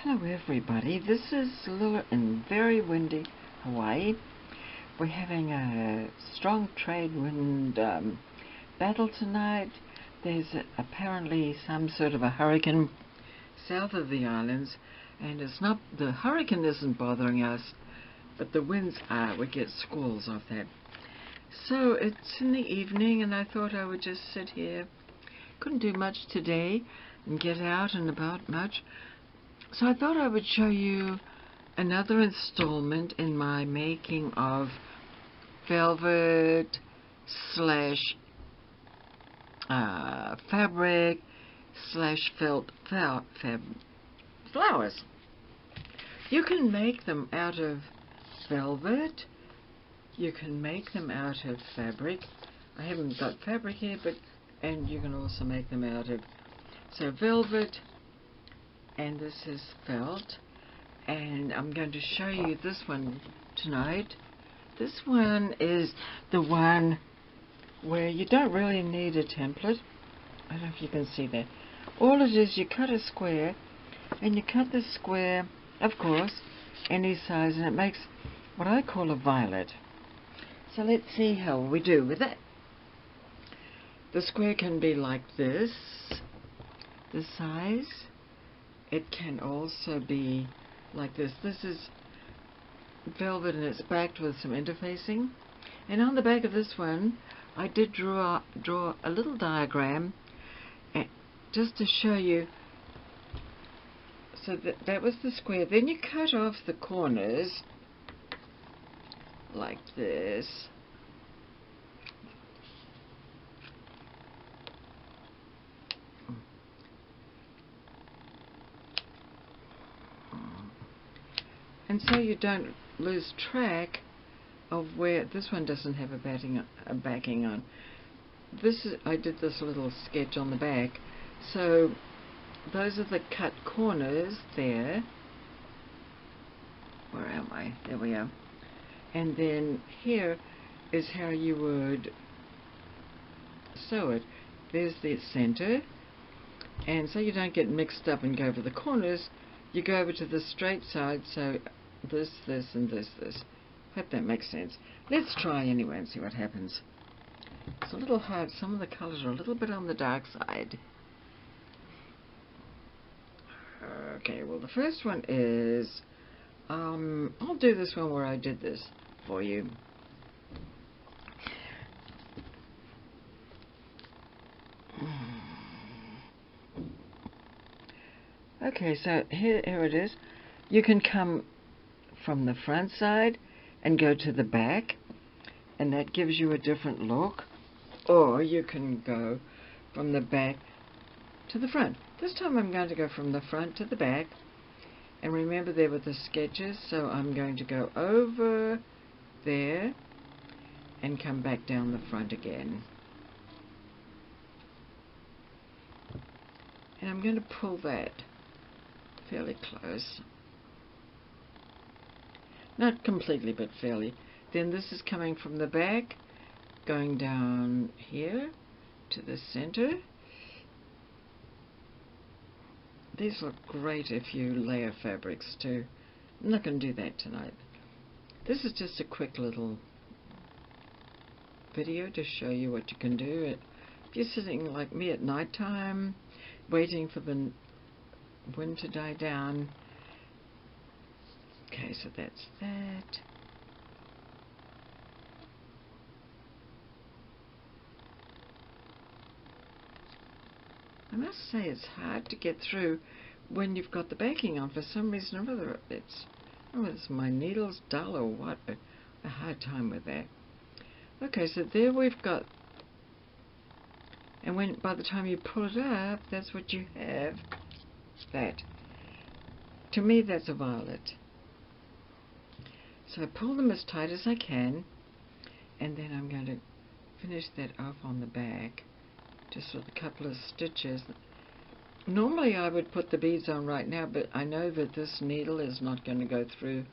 Hello everybody, this is Lilla in very windy Hawaii. We're having a strong trade wind battle tonight. There's apparently some sort of a hurricane south of the islands, and the hurricane isn't bothering us, but the winds are. We get squalls off that. So it's in the evening and I thought I would just sit here. Couldn't do much today and get out and about much. So I thought I would show you another installment in my making of velvet slash fabric slash felt flowers. You can make them out of velvet. You can make them out of fabric. I haven't got fabric here, and you can also make them out of velvet. And this is felt, and I'm going to show you this one tonight. This one is the one where you don't really need a template. I don't know if you can see that. All it is, you cut a square, and you cut the square, of course, any size, and it makes what I call a violet. So let's see how we do with it. The square can be like this size. It can also be like this. This is velvet and it's backed with some interfacing. And on the back of this one, I did draw a little diagram just to show you. So that was the square. Then you cut off the corners like this. And so you don't lose track of where this one doesn't have a backing on. I did this little sketch on the back. So those are the cut corners there. Where am I? There we are. And then here is how you would sew it. There's the center. And so you don't get mixed up and go over the corners, you go over to the straight side, so this, and this. Hope that makes sense. Let's try anyway and see what happens. It's a little hard. Some of the colors are a little bit on the dark side. Okay, well the first one is, I'll do this one where I did this for you. Okay, so here it is. You can come from the front side and go to the back, and that gives you a different look. Or you can go from the back to the front. This time I'm going to go from the front to the back. And remember, there were the sketches, so I'm going to go over there and come back down the front again. And I'm going to pull that fairly close. Not completely, but fairly. Then this is coming from the back, going down here to the center. These look great if you layer fabrics too. I'm not going to do that tonight. This is just a quick little video to show you what you can do. If you're sitting like me at night time, waiting for the wind to die down. Okay, so that's that. I must say it's hard to get through when you've got the backing on. For some reason or other, it's my needle's dull or what, but a hard time with that. Okay, so there we've got, and by the time you pull it up, that's what you have. That. To me, that's a violet. So I pull them as tight as I can, and then I'm going to finish that off on the back, just with a couple of stitches. Normally I would put the beads on right now, but I know that this needle is not going to go through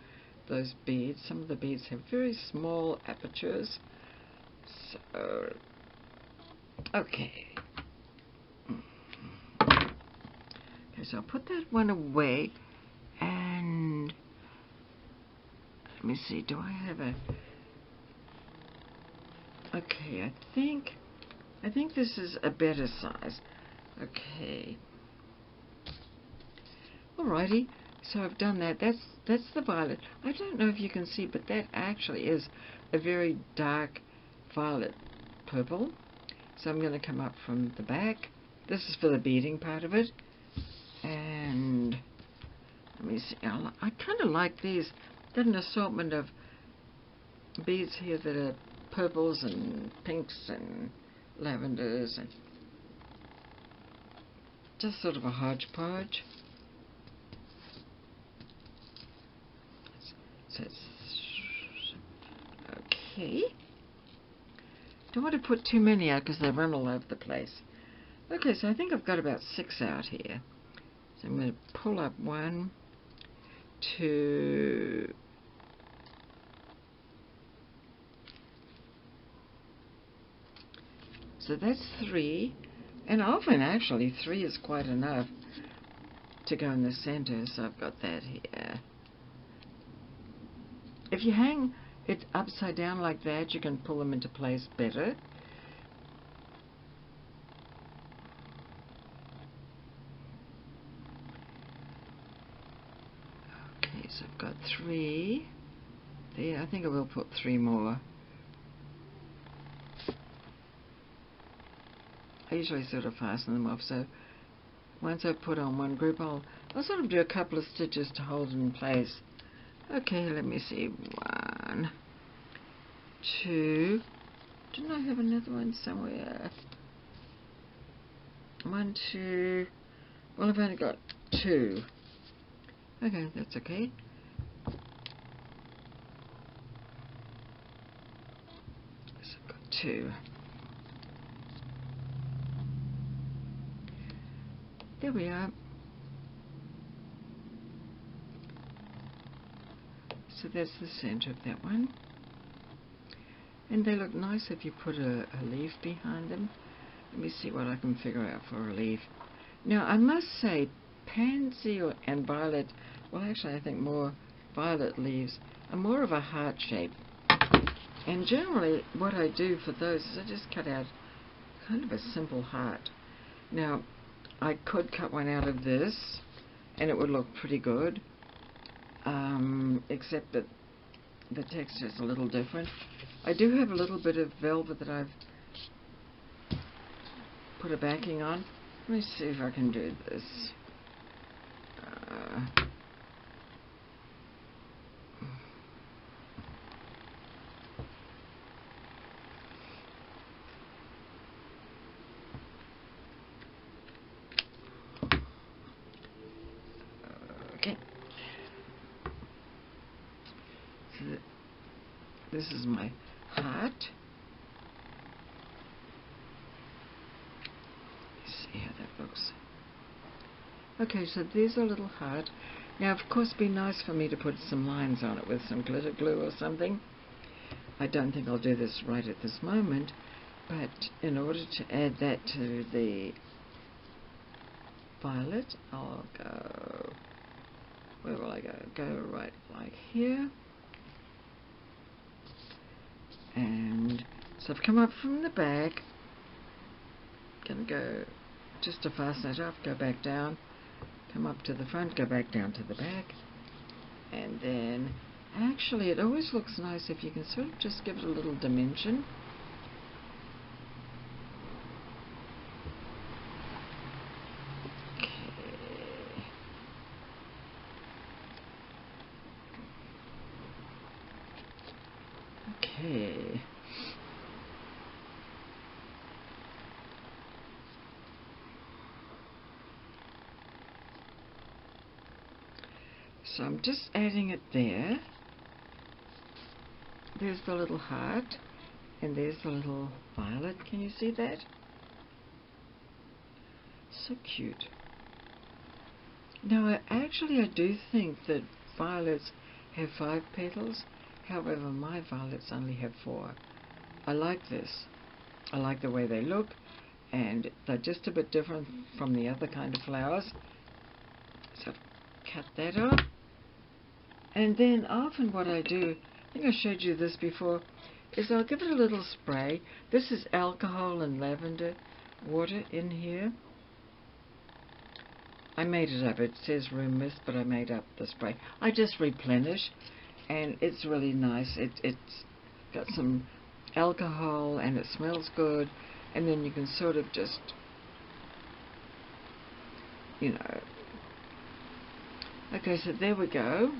those beads. Some of the beads have very small apertures. So, okay. Okay, so I'll put that one away. me see, do I have a... Okay, I think this is a better size. Okay. Alrighty, so I've done that. That's the violet. I don't know if you can see, but that actually is a very dark violet purple. So I'm going to come up from the back. This is for the beading part of it. And let me see. I kind of like these. Got an assortment of beads here that are purples and pinks and lavenders and just sort of a hodgepodge. So it's okay. Don't want to put too many out because they run all over the place. Okay, so I think I've got about 6 out here. So I'm going to pull up 1, 2, so that's 3, and often actually 3 is quite enough to go in the center, so I've got that here. If you hang it upside down like that, you can pull them into place better. Okay, so I've got 3 there. I think I will put 3 more. I usually sort of fasten them off, so once I put on one group, I'll sort of do a couple of stitches to hold them in place. Okay, let me see. 1, 2. Didn't I have another one somewhere? 1, 2. Well, I've only got 2. Okay, that's okay. So I've got 2. There we are. So that's the center of that one. And they look nice if you put a leaf behind them. Let me see what I can figure out for a leaf. Now, I must say, pansy and violet, well, actually, I think more violet leaves are more of a heart shape. And generally, what I do for those is I just cut out kind of a simple heart. Now, I could cut one out of this, and it would look pretty good, except that the texture is a little different. I do have a little bit of velvet that I've put a backing on. Let me see if I can do this. Okay. So this is my heart. Let's see how that looks. Okay, so there's a little heart. Now, of course, it'd be nice for me to put some lines on it with some glitter glue or something. I don't think I'll do this right at this moment, but in order to add that to the violet, I'll go... Where will I go? Go right like here. And so I've come up from the back. Gonna go just to fasten it up, go back down, come up to the front, go back down to the back, and then actually it always looks nice if you can sort of just give it a little dimension. Okay. So I'm just adding it there. There's the little heart, and there's the little violet. Can you see that? So cute. Now, I do think that violets have 5 petals. However, my violets only have 4. I like this. I like the way they look, and they're just a bit different from the other kind of flowers. So cut that off, And then often what I do, I think I showed you this before, is I'll give it a little spray. This is alcohol and lavender water in here. I made it up. It says room mist, but I made up the spray. I just replenish, and it's really nice. It's got some alcohol, and it smells good, and then you can sort of just, you know. Okay, so there we go.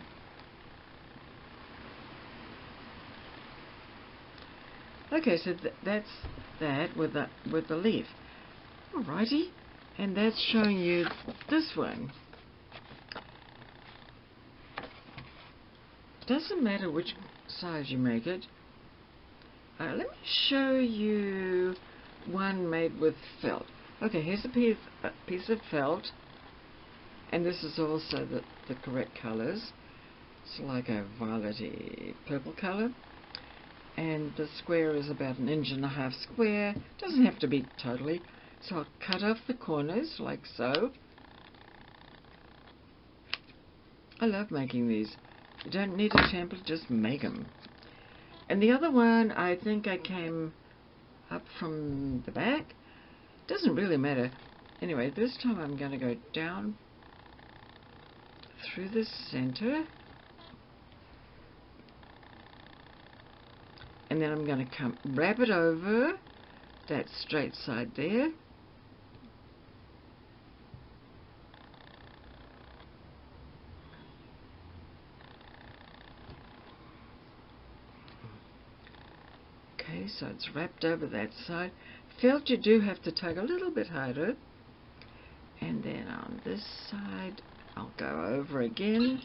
Okay, so that's that with the leaf. Alrighty, and that's showing you this one. Doesn't matter which size you make it. Let me show you one made with felt. Okay, here's a piece of felt, and this is also the correct colors. It's like a violety purple color. And the square is about 1.5 inches square. Doesn't have to be totally. So I'll cut off the corners like so. I love making these. You don't need a template, just make them. And the other one, I think I came up from the back. Doesn't really matter. Anyway, this time I'm going to go down through the center. And then I'm going to wrap it over that straight side there. Okay, so it's wrapped over that side. Felt you do have to tug a little bit harder. And then on this side, I'll go over again.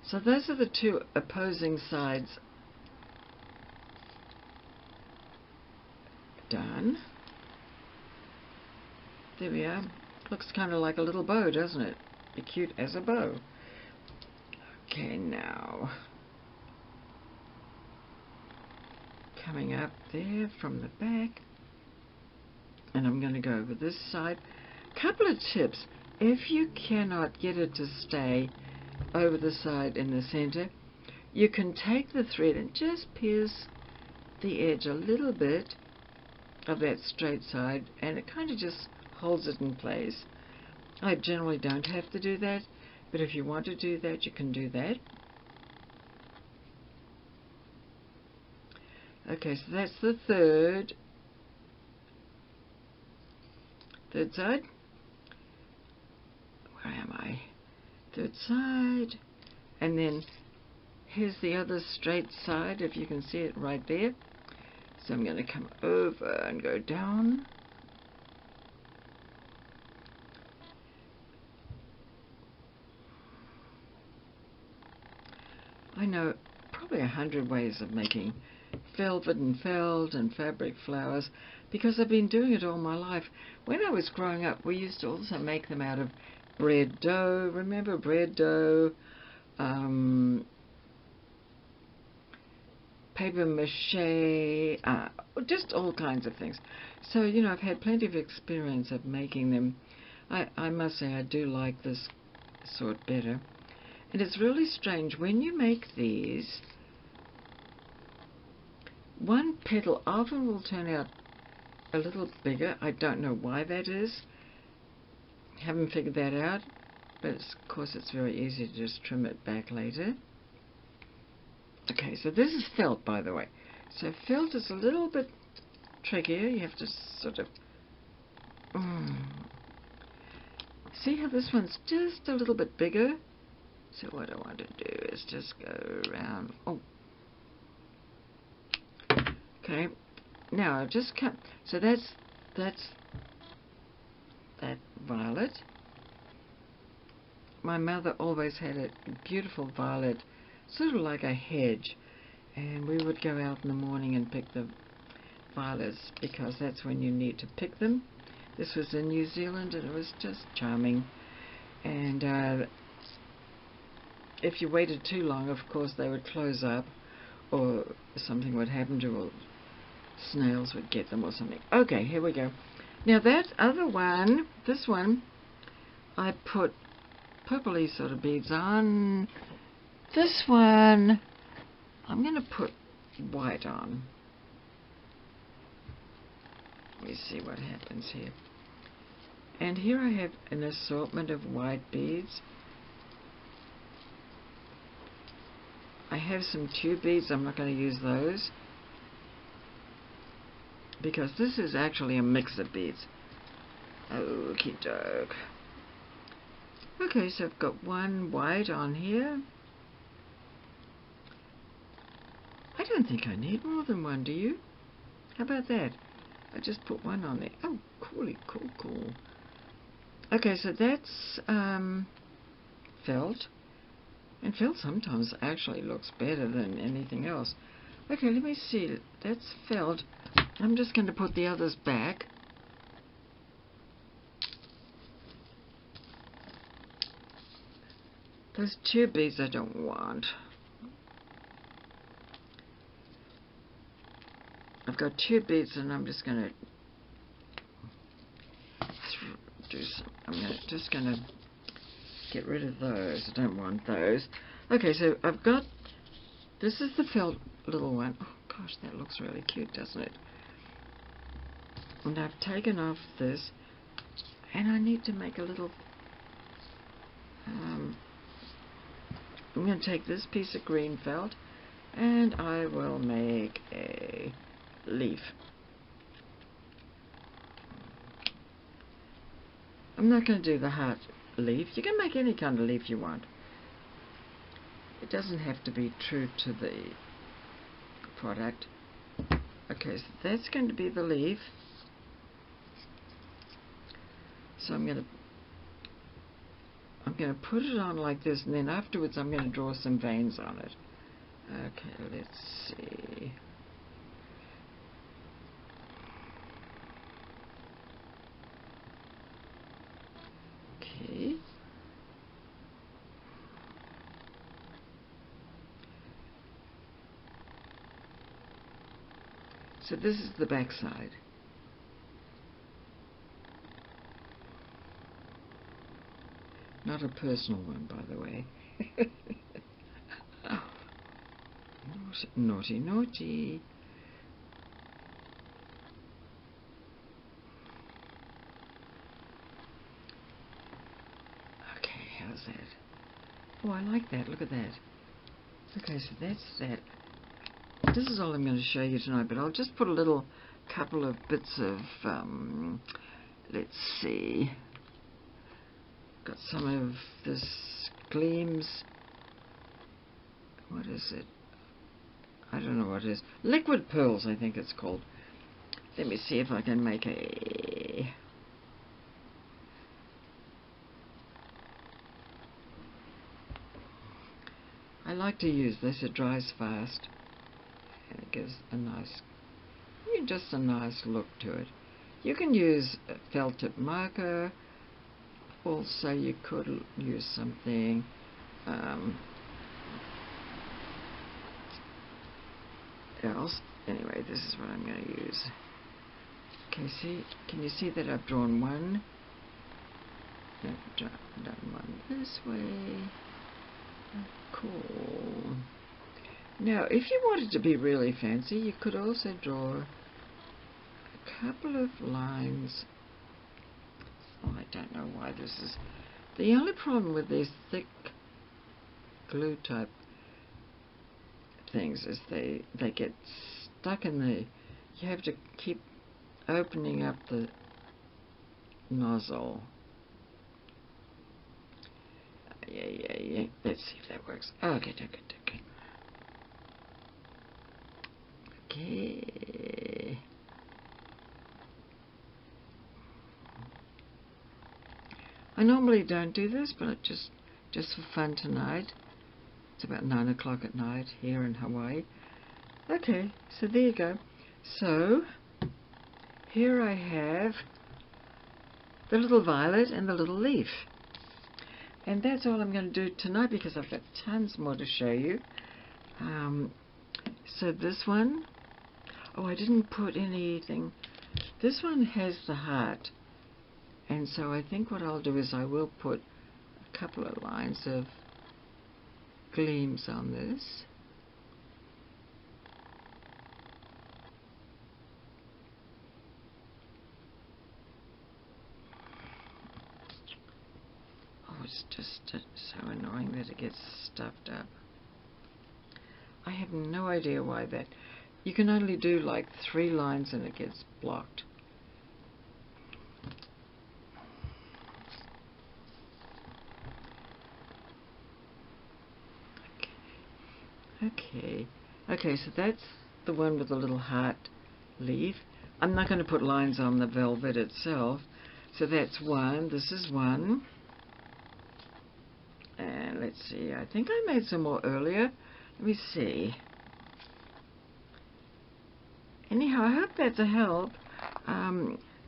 So those are the two opposing sides done. There we are. Looks kind of like a little bow, doesn't it? Be cute as a bow. Okay, now coming up there from the back, and I'm going to go over this side. Couple of tips. If you cannot get it to stay over the side in the center, you can take the thread and just pierce the edge a little bit of that straight side, and it kind of just holds it in place. I generally don't have to do that, but if you want to do that, you can do that. Okay, so that's the third side. Where am I? Third side, and then here's the other straight side, if you can see it right there. So I'm going to come over and go down. I know probably 100 ways of making velvet and felt and fabric flowers, because I've been doing it all my life. When I was growing up, we used to also make them out of bread dough. Remember bread dough? Paper mache, just all kinds of things. So, you know, I've had plenty of experience of making them. I must say I do like this sort better. And it's really strange, when you make these, one petal often will turn out a little bigger. I don't know why that is. Haven't figured that out, but of course it's very easy to just trim it back later. Okay, so this is felt, by the way. So felt is a little bit trickier. You have to sort of see how this one's just a little bit bigger. So what I want to do is just go around. Okay, now I've just cut. So that's that violet. My mother always had a beautiful violet, sort of like a hedge, and we would go out in the morning and pick the violets, because that's when you need to pick them. This was in New Zealand, and it was just charming. And if you waited too long, of course, they would close up, or something would happen to them, or snails would get them or something. Okay, here we go. Now that other one, this one, I put purpley sort of beads on. This one, I'm going to put white on. Let me see what happens here. And here I have an assortment of white beads. I have some tube beads. I'm not going to use those, because this is actually a mix of beads. Okie doke. Okay, so I've got one white on here. I don't think I need more than one, do you? How about that? I just put one on there. Oh, cool. Okay, so that's felt. And felt sometimes actually looks better than anything else. Okay, let me see. That's felt. I'm just going to put the others back. Those tube beads I don't want. I've got tube beads and I'm just going to do some. Just going to get rid of those. I don't want those. Okay, so I've got, this is the felt little one. Oh gosh, that looks really cute, doesn't it? And I've taken off this, and I need to make a little, I'm going to take this piece of green felt and I will make a leaf. I'm not going to do the heart leaf. You can make any kind of leaf you want. It doesn't have to be true to the product. Okay, so that's going to be the leaf. So I'm going to put it on like this, and then afterwards I'm going to draw some veins on it. Okay, let's see. Okay. So this is the back side. Not a personal one, by the way. Oh, naughty. Okay, how's that? Oh, I like that. Look at that. Okay, so that's that. This is all I'm going to show you tonight, but I'll just put a little couple of bits of, let's see. Got some of this gleams. What is it? I don't know what it is. Liquid pearls, I think it's called. Let me see if I can make a... I like to use this. It dries fast. And it gives a nice, just a nice look to it. You can use a felt tip marker. Also, you could use something else. Anyway, this is what I'm going to use. Okay, see? Can you see that I've drawn one? I've done one this way. Cool. Now, if you wanted to be really fancy, you could also draw a couple of lines. Oh, I don't know why this is... The only problem with these thick glue type things is they get stuck in the... You have to keep opening up the nozzle. Yeah. Let's see if that works. Okay. Okay. I normally don't do this, but just for fun tonight. It's about 9 o'clock at night here in Hawaii. Okay, so there you go. So here I have the little violet and the little leaf. And that's all I'm going to do tonight because I've got tons more to show you. So this one, oh, I didn't put anything. This one has the heart, And so I think what I'll do is I will put a couple of lines of gleams on this. Oh, it's just so annoying that it gets stuffed up. I have no idea why that. You can only do like 3 lines and it gets blocked. Okay, so that's the one with the little heart leaf. I'm not going to put lines on the velvet itself. So that's one. This is one. And let's see, I think I made some more earlier. Let me see. Anyhow, I hope that's a help.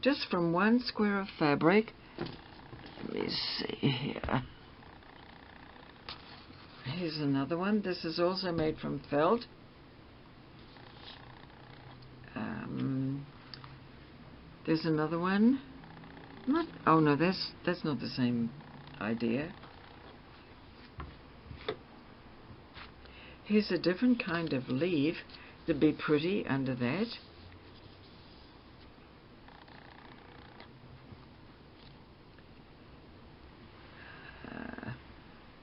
Just from 1 square of fabric. Let me see here. Here's another one. This is also made from felt. There's another one. Oh no, that's not the same idea. Here's a different kind of leaf to be pretty under that.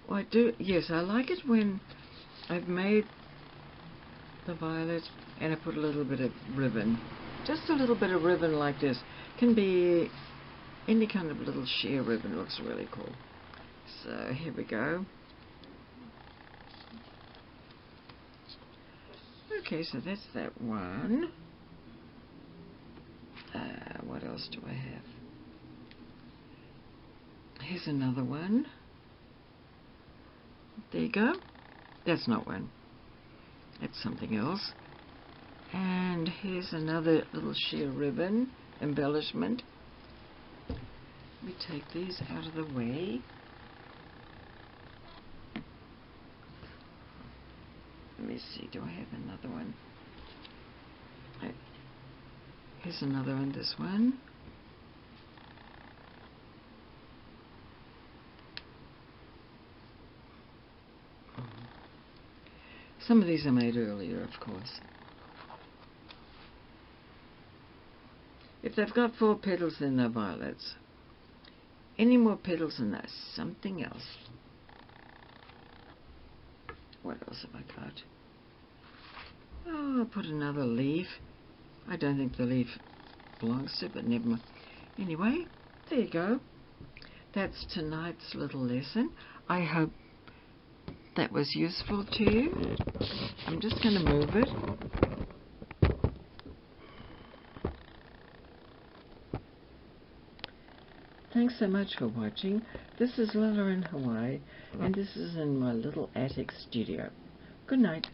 Well, yes, I like it when I've made the violet and I put a little bit of ribbon. Just a little bit of ribbon like this. Can be any kind of little sheer ribbon. Looks really cool. So here we go. Okay, so that's that one. What else do I have? Here's another one. There you go. That's not one. That's something else. And here's another little sheer ribbon embellishment. Let me take these out of the way. Let me see, do I have another one? Here's another one, this one. Some of these I made earlier, of course. If they've got 4 petals, then they're violets. Any more petals than that, something else. What else have I got? Oh, I'll put another leaf. I don't think the leaf belongs to it, but never mind. Anyway, there you go. That's tonight's little lesson. I hope that was useful to you. I'm just going to move it. Thanks so much for watching. This is Lilla in Hawaii, and this is in my little attic studio. Good night.